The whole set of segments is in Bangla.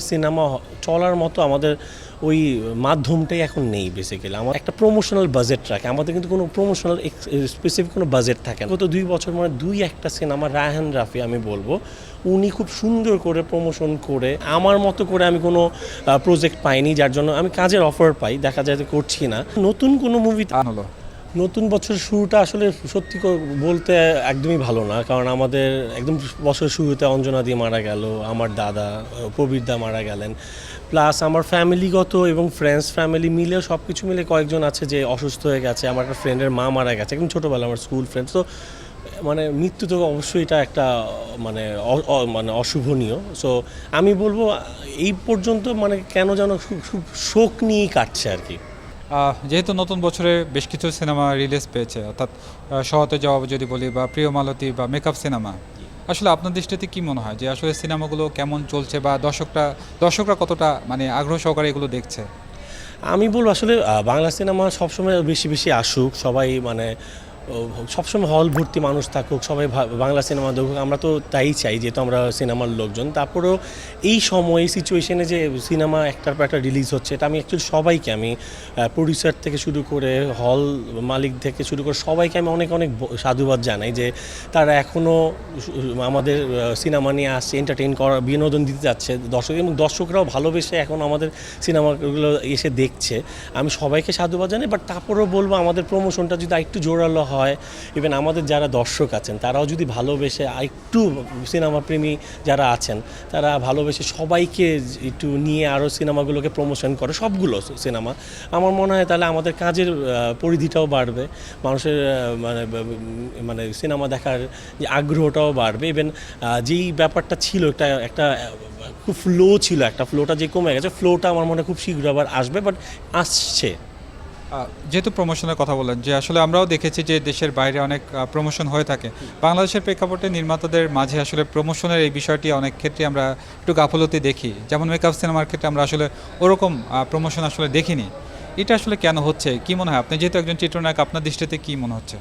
সিনেমা চলার মতো আমাদের ওই মাধ্যমটাই এখন নেই বেসিক্যালি। আমার একটা প্রমোশনাল বাজেট রাখে, আমাদের কিন্তু কোনো প্রমোশনাল স্পেসিফিক কোনো বাজেট থাকে না। গত 2 বছর মানে দুই একটা সিনেমা রায়হান রাফি আমি বলবো উনি খুব সুন্দর করে প্রমোশন করে আমার মতো করে আমি কোনো প্রজেক্ট পাইনি, যার জন্য আমি কাজের অফার পাই, দেখা যায় যে করছি না। নতুন কোনো মুভি হলো নতুন বছর শুরুটা আসলে সত্যি বলতে একদমই ভালো না, কারণ আমাদের একদম বছর শুরুতে অঞ্জনা দিয়ে মারা গেল, আমার দাদা প্রবীর দা মারা গেলেন, প্লাস আমার ফ্যামিলিগত এবং ফ্রেন্ডস ফ্যামিলি মিলে সব কিছু মিলে কয়েকজন আছে যে অসুস্থ হয়ে গেছে। আমার একটা ফ্রেন্ডের মা মারা গেছে একদম ছোটোবেলা, আমার স্কুল ফ্রেন্ডস। তো মানে মৃত্যু তো অবশ্যই এটা একটা মানে মানে অশুভনীয়। সো আমি বলবো এই পর্যন্ত মানে কেন যেন খুব শোক নিয়েই কাটছে আর কি। যেহেতু নতুন বছরে বেশ কিছু সিনেমা রিলিজ পেয়েছে, অর্থাৎ সহতে জবাব যদি বলি বা প্রিয় মালতী বা মেকআপ সিনেমা, আসলে আপনার দৃষ্টিতে কি মনে হয় যে আসলে সিনেমাগুলো কেমন চলছে বা দর্শকরা কতটা মানে আগ্রহ সহকারে এগুলো দেখছে? আমি বলবো আসলে বাংলা সিনেমা সবসময় বেশি বেশি আসুক, সবাই মানে সবসময় হল ভর্তি মানুষ থাকুক, সবাই বাংলা সিনেমা দেখুক, আমরা তো তাই চাই, যেহেতু আমরা সিনেমার লোকজন। তারপরেও এই সময় এই সিচুয়েশনে যে সিনেমা একটার পর একটা রিলিজ হচ্ছে, এটা আমি অ্যাকচুয়ালি সবাইকে, আমি প্রডিউসার থেকে শুরু করে হল মালিক থেকে শুরু করে সবাইকে আমি অনেক অনেক সাধুবাদ জানাই যে তারা এখনও আমাদের সিনেমা নিয়ে আসছে, এন্টারটেইন করা, বিনোদন দিতে যাচ্ছে দর্শক, এবং দর্শকরাও ভালোবেসে এখন আমাদের সিনেমাগুলো এসে দেখছে। আমি সবাইকে সাধুবাদ জানাই, বাট তারপরেও বলবো আমাদের প্রমোশনটা যদি একটু জোরালো হয়, ইভেন আমাদের যারা দর্শক আছেন তারাও যদি ভালোবেসে একটু সিনেমা প্রেমী যারা আছেন তারা ভালোবেসে সবাইকে একটু নিয়ে আরও সিনেমাগুলোকে প্রমোশন করে, সবগুলো সিনেমা, আমার মনে হয় তাহলে আমাদের কাজের পরিধিটাও বাড়বে, মানুষের মানে মানে সিনেমা দেখার যে আগ্রহটাও বাড়বে। ইভেন যেই ব্যাপারটা ছিল একটা একটা খুব ফ্লো ছিল, একটা ফ্লোটা যে কমে গেছে, ফ্লোটা আমার মনে হয় খুব শীঘ্র আবার আসবে, বাট আসছে। যেহেতু প্রমোশনের কথা বলেন, যে আসলে আমরাও দেখেছি যে দেশের বাইরে অনেক প্রমোশন হয়ে থাকে, বাংলাদেশের প্রেক্ষাপটে নির্মাতাদের মাঝে আসলে প্রমোশনের এই বিষয়টি অনেক ক্ষেত্রে আমরা একটু গাফলতি দেখি। যেমন মেকআপ সিনেমার ক্ষেত্রে আমরা আসলে ওরকম প্রমোশন আসলে দেখিনি। এটা আসলে কেন হচ্ছে, কি মনে হয় আপনি যেহেতু একজন চিত্রনায়ক, আপনার দৃষ্টিতে কি মনে হচ্ছে?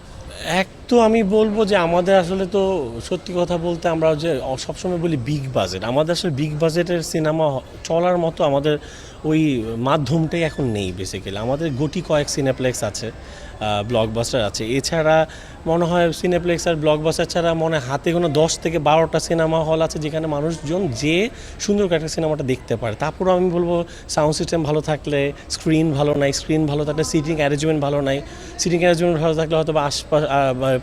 এক তো আমি বলবো যে আমাদের আসলে তো সত্যি কথা বলতে আমরা যে সবসময় বলি বিগ বাজেট, আমাদের আসলে বিগ বাজেটের সিনেমা চলার মতো আমাদের ওই মাধ্যমটাই এখন নেই বেসিক্যালি। আমাদের গুটি কয়েক সিনেপ্লেক্স আছে, ব্লকবাস্টার আছে, এছাড়া মনে হয় সিনেপ্লেক্স আর ব্লকবাস্টার ছাড়া মনে হয় হাতে কোনো 10 থেকে 12টা সিনেমা হল আছে যেখানে মানুষজন যে সুন্দর একটা সিনেমাটা দেখতে পারে। তারপরেও আমি বলবো সাউন্ড সিস্টেম ভালো থাকলে, স্ক্রিন ভালো নাই, স্ক্রিন ভালো থাকলে সিটিং অ্যারেঞ্জমেন্ট ভালো নাই, সিটিং অ্যারেঞ্জমেন্ট ভালো থাকলে হয়তো বা আশপাশ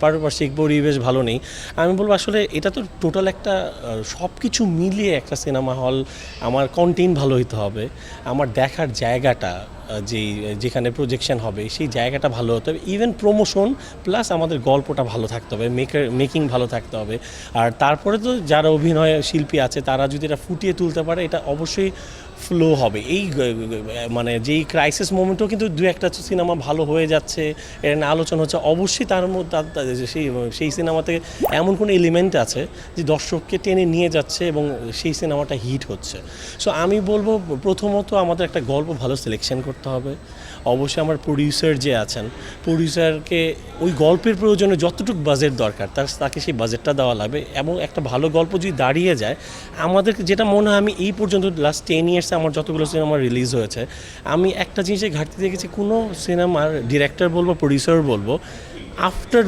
পারিপার্শ্বিক পরিবেশ ভালো নেই। আমি বলবো আসলে এটা তো টোটাল একটা সব কিছু মিলিয়ে একটা সিনেমা হল আমার কন্টেন্ট ভালো হতে হবে, আমার দেখার জায়গাটা যেখানে প্রজেকশন হবে সেই জায়গাটা ভালো হতে হবে, ইভেন প্রমোশন প্লাস আমাদের গল্পটা ভালো থাকতে হবে, মেকিং ভালো থাকতে হবে। আর তারপরে তো যারা অভিনয় শিল্পী আছে তারা যদি এটা ফুটিয়ে তুলতে পারে, এটা অবশ্যই ফ্লো হবে। এই মানে যেই ক্রাইসিস মোমেন্টও কিন্তু দু একটা সিনেমা ভালো হয়ে যাচ্ছে, এটা নিয়ে আলোচনা হচ্ছে, অবশ্যই তার মধ্যে সেই সিনেমা থেকে এমন কোনো এলিমেন্ট আছে যে দর্শককে টেনে নিয়ে যাচ্ছে এবং সেই সিনেমাটা হিট হচ্ছে। সো আমি বলবো প্রথমত আমাদের একটা গল্প ভালো সিলেকশন করতে হবে, অবশ্যই আমার প্রডিউসার যে আছেন, প্রডিউসারকে ওই গল্পের প্রয়োজনে যতটুকু বাজেট দরকার তাকে সেই বাজেটটা দেওয়া লাগবে, এবং একটা ভালো গল্প যদি দাঁড়িয়ে যায়, আমাদের যেটা মনে হয় আমি এই পর্যন্ত লাস্ট 10 ইয়ার্সে আমার যতগুলো সিনেমা রিলিজ হয়েছে, আমি একটা জিনিসের ঘাটতি দেখেছি, কোনো সিনেমার ডিরেক্টর বলবো প্রডিউসার বলবো আফটার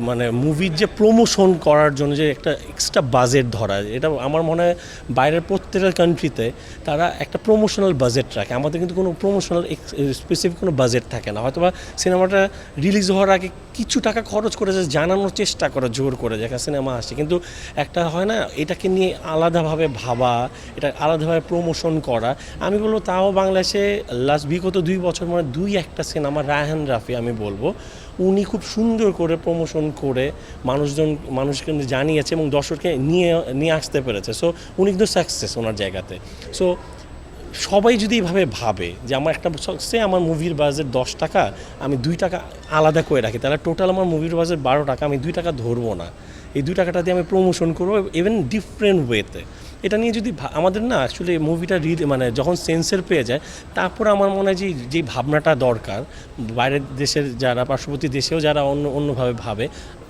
মানে মুভির যে প্রমোশন করার জন্য যে একটা এক্সট্রা বাজেট ধরা, এটা আমার মনে হয় বাইরের প্রত্যেকটা কান্ট্রিতে তারা একটা প্রমোশনাল বাজেট রাখে, আমাদের কিন্তু কোনো প্রমোশনাল স্পেসিফিক কোনো বাজেট থাকে না। হয়তো বা সিনেমাটা রিলিজ হওয়ার আগে কিছু টাকা খরচ করে জানানোর চেষ্টা করা জোর করে যে একটা সিনেমা আসছে, কিন্তু একটা হয় না এটাকে নিয়ে আলাদাভাবে ভাবা, এটা আলাদাভাবে প্রমোশন করা। আমি বলবো তাও বাংলাদেশে লাস্ট বিগত 2 বছর মানে দুই একটা সিনেমা রায়হান রাফি আমি বলবো উনি খুব সুন্দর করে প্রমোশন করে মানুষকে জানিয়েছে এবং দর্শককে নিয়ে আসতে পেরেছে। সো উনি কিন্তু সাকসেস ওনার জায়গাতে। সো সবাই যদি এইভাবে ভাবে যে আমার একটা আমার মুভির বাজেট 10 টাকা, আমি 2 টাকা আলাদা করে রাখি, তাহলে টোটাল আমার মুভির বাজেট 12 টাকা, আমি 2 টাকা ধরবো না, এই 2 টাকাটা দিয়ে আমি প্রমোশন করবো ইভেন ডিফারেন্ট ওয়েতে। এটা নিয়ে যদি আমাদের না অ্যাকচুয়ালি মুভিটা মানে যখন সেন্সর পেয়ে যায়, তারপর আমার মনে হয় যে ভাবনাটা দরকার, বাইরের দেশের যারা পার্শ্ববর্তী দেশেও যারা অন্যভাবে ভাবে,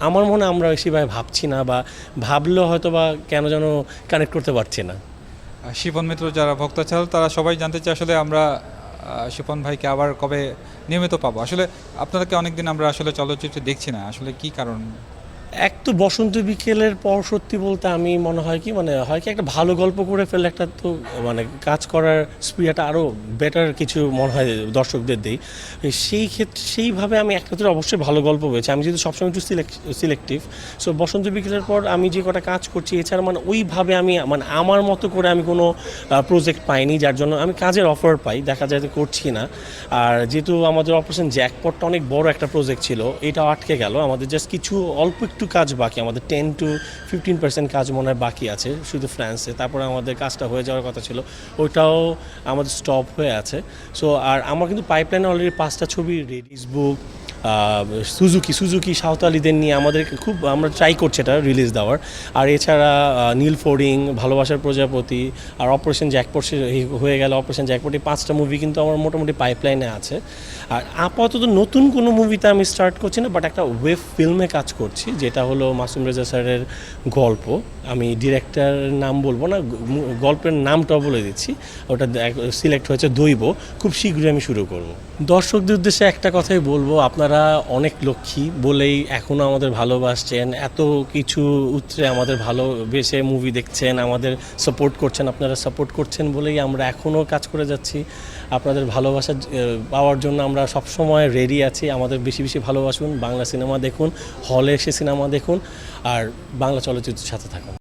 আমার মনে হয় আমরা সেভাবে ভাবছি না, বা ভাবলেও হয়তো বা কেন যেন কানেক্ট করতে পারছি না। শিপন মিত্র যারা ভক্ত ছিল তারা সবাই জানতে চায় আসলে আমরা শিপন ভাইকে আবার কবে নিয়মিত পাবো। আসলে আপনাদেরকে অনেকদিন আমরা আসলে চলচ্চিত্রে দেখছি না, আসলে কি কারণ? এক তো বসন্ত বিকেলের পর সত্যি বলতে আমি মনে হয় কি একটা ভালো গল্প করে ফেললে একটা তো কাজ করার স্পিরিটটা আরও বেটার কিছু মনে হয় দর্শকদের দেই। সেই ক্ষেত্রে সেইভাবে আমি একটা তো অবশ্যই ভালো গল্প পেয়েছি, আমি যেহেতু সবসময় একটু সিলেক্টিভ। সো বসন্ত বিকেলের পর আমি যে কটা কাজ করছি এছাড়া ওইভাবে আমি আমার মতো করে আমি কোনো প্রজেক্ট পাইনি, যার জন্য আমি কাজের অফার পাই, দেখা যায় যে করছি না। আর যেহেতু আমাদের অপারেশন জ্যাকপটটা অনেক বড় একটা প্রজেক্ট ছিল, এটাও আটকে গেল। আমাদের জাস্ট কিছু অল্প একটু কাজ বাকি, আমাদের 10-15% কাজ মনে হয় বাকি আছে শুধু ফ্রান্সে। তারপরে আমাদের কাজটা হয়ে যাওয়ার কথা ছিল, ওইটাও আমাদের স্টপ হয়ে আছে। সো আর আমার কিন্তু পাইপলাইনে অলরেডি 5টা ছবি রেডি, বুক সুজুকি সাঁওতালিদের নিয়ে আমরা ট্রাই করছি এটা রিলিজ দেওয়ার। আর এছাড়া নীল ফোর্ডিং, ভালোবাসার প্রজাপতি আর অপারেশন জ্যাকপট হয়ে গেল। অপারেশন জ্যাকপটে 5টা মুভি কিন্তু আমার মোটামুটি পাইপলাইনে আছে। আর আপাতত নতুন কোনো মুভিতে আমি স্টার্ট করছি না, বাট একটা ওয়েব ফিল্মে কাজ করছি, যেটা হলো মাসুম রেজা স্যারের গল্প। আমি ডিরেক্টর নাম বলবো না, গল্পের নামটাও বলে দিচ্ছি, ওটা সিলেক্ট হয়েছে দৈব। খুব শীঘ্রই আমি শুরু করব। দর্শকদের উদ্দেশ্যে একটা কথাই বলবো, আপনারা অনেক লক্ষ্মী বলেই এখনও আমাদের ভালোবাসছেন, এত কিছু উত্তরে আমাদের ভালোবেসে মুভি দেখছেন, আমাদের সাপোর্ট করছেন। আপনারা সাপোর্ট করছেন বলেই আমরা এখনও কাজ করে যাচ্ছি। আপনাদের ভালোবাসা পাওয়ার জন্য আমরা সবসময় রেডি আছি। আমাদের বেশি বেশি ভালোবাসুন, বাংলা সিনেমা দেখুন, হলে এসে সিনেমা দেখুন, আর বাংলা চলচ্চিত্রের সাথে থাকুন।